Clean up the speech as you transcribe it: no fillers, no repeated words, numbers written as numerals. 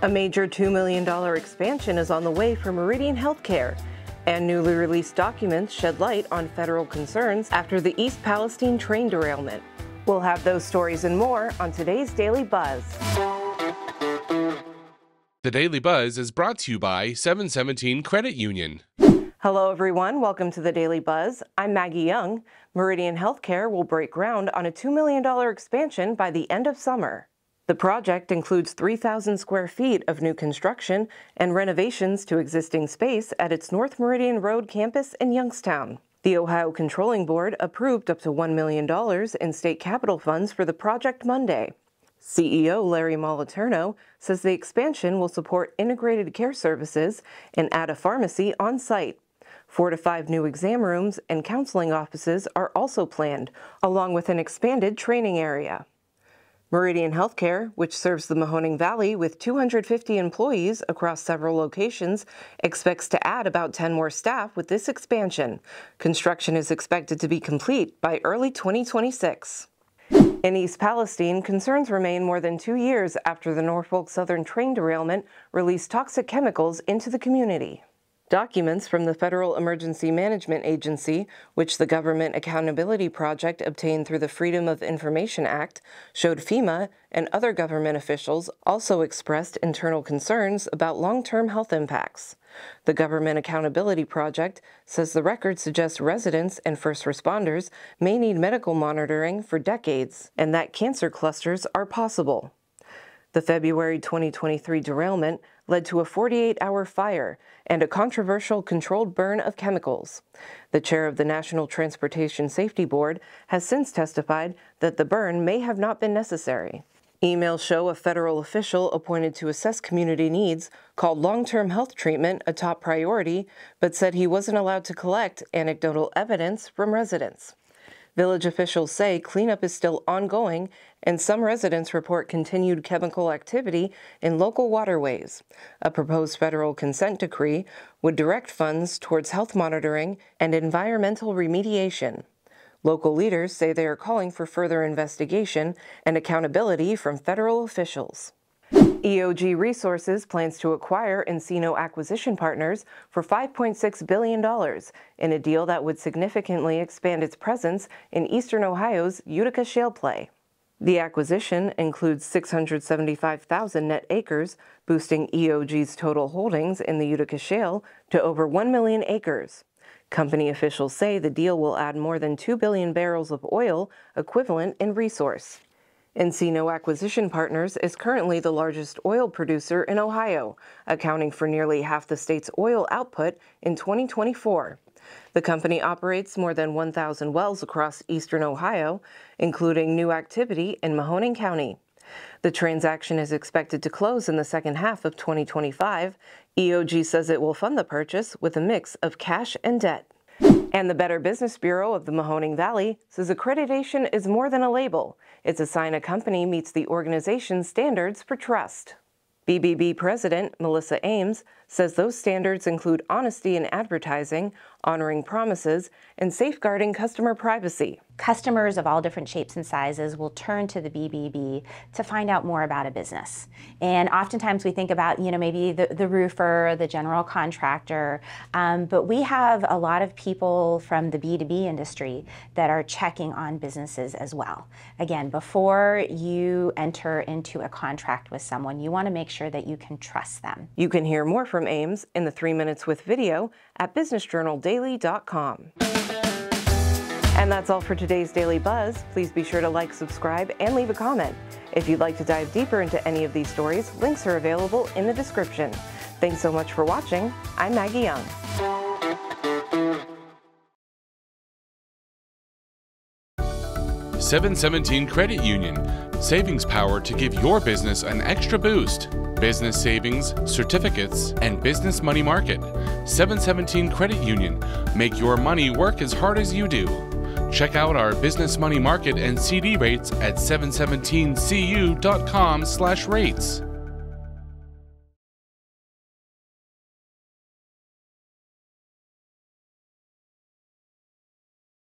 A major $2 million expansion is on the way for Meridian Healthcare, and newly released documents shed light on federal concerns after the East Palestine train derailment. We'll have those stories and more on today's Daily Buzz. The Daily Buzz is brought to you by 717 Credit Union. Hello everyone, welcome to the Daily Buzz. I'm Maggie Young. Meridian Healthcare will break ground on a $2 million expansion by the end of summer. The project includes 3,000 square feet of new construction and renovations to existing space at its North Meridian Road campus in Youngstown. The Ohio Controlling Board approved up to $1 million in state capital funds for the project Monday. CEO Larry Moliterno says the expansion will support integrated care services and add a pharmacy on site. 4 to 5 new exam rooms and counseling offices are also planned, along with an expanded training area. Meridian Healthcare, which serves the Mahoning Valley with 250 employees across several locations, expects to add about 10 more staff with this expansion. Construction is expected to be complete by early 2026. In East Palestine, concerns remain more than 2 years after the Norfolk Southern train derailment released toxic chemicals into the community. Documents from the Federal Emergency Management Agency, which the Government Accountability Project obtained through the Freedom of Information Act, showed FEMA and other government officials also expressed internal concerns about long-term health impacts. The Government Accountability Project says the records suggest residents and first responders may need medical monitoring for decades, and that cancer clusters are possible. The February 2023 derailment led to a 48-hour fire and a controversial controlled burn of chemicals. The chair of the National Transportation Safety Board has since testified that the burn may have not been necessary. Emails show a federal official appointed to assess community needs called long-term health treatment a top priority, but said he wasn't allowed to collect anecdotal evidence from residents. Village officials say cleanup is still ongoing, and some residents report continued chemical activity in local waterways. A proposed federal consent decree would direct funds towards health monitoring and environmental remediation. Local leaders say they are calling for further investigation and accountability from federal officials. EOG Resources plans to acquire Encino Acquisition Partners for $5.6 billion in a deal that would significantly expand its presence in eastern Ohio's Utica shale play. The acquisition includes 675,000 net acres, boosting EOG's total holdings in the Utica shale to over 1 million acres. Company officials say the deal will add more than 2 billion barrels of oil equivalent in resource. Encino Acquisition Partners is currently the largest oil producer in Ohio, accounting for nearly half the state's oil output in 2024. The company operates more than 1,000 wells across eastern Ohio, including new activity in Mahoning County. The transaction is expected to close in the second half of 2025. EOG says it will fund the purchase with a mix of cash and debt. And the Better Business Bureau of the Mahoning Valley says accreditation is more than a label. It's a sign a company meets the organization's standards for trust. BBB President Melissa Ames says those standards include honesty in advertising, honoring promises, and safeguarding customer privacy. Customers of all different shapes and sizes will turn to the BBB to find out more about a business. And oftentimes we think about, maybe the roofer, the general contractor, but we have a lot of people from the B2B industry that are checking on businesses as well. Again, before you enter into a contract with someone, you want to make sure that you can trust them. You can hear more from Ames in the 3 Minutes with video at businessjournaldaily.com. And that's all for today's Daily Buzz. Please be sure to like, subscribe, and leave a comment. If you'd like to dive deeper into any of these stories, links are available in the description. Thanks so much for watching. I'm Maggie Young. 717 Credit Union. Savings power to give your business an extra boost. Business savings, certificates, and business money market. 717 Credit Union. Make your money work as hard as you do. Check out our business money market and CD rates at 717cu.com/rates.